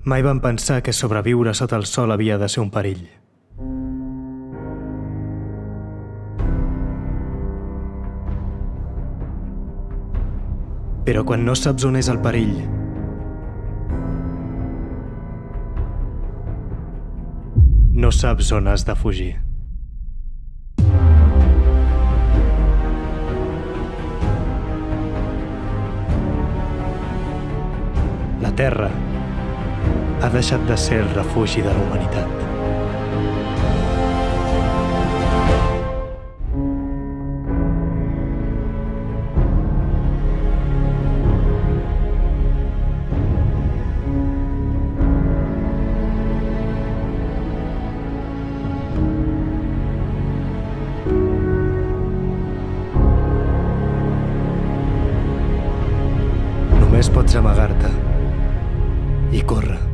Mai van pensar que sobreviure sota el sol havia de ser un perill. Però quan no saps on és el perill, no saps on has de fugir. La Terra ha deixat de ser el refugi de la humanitat. Només pots amagar-te i córrer.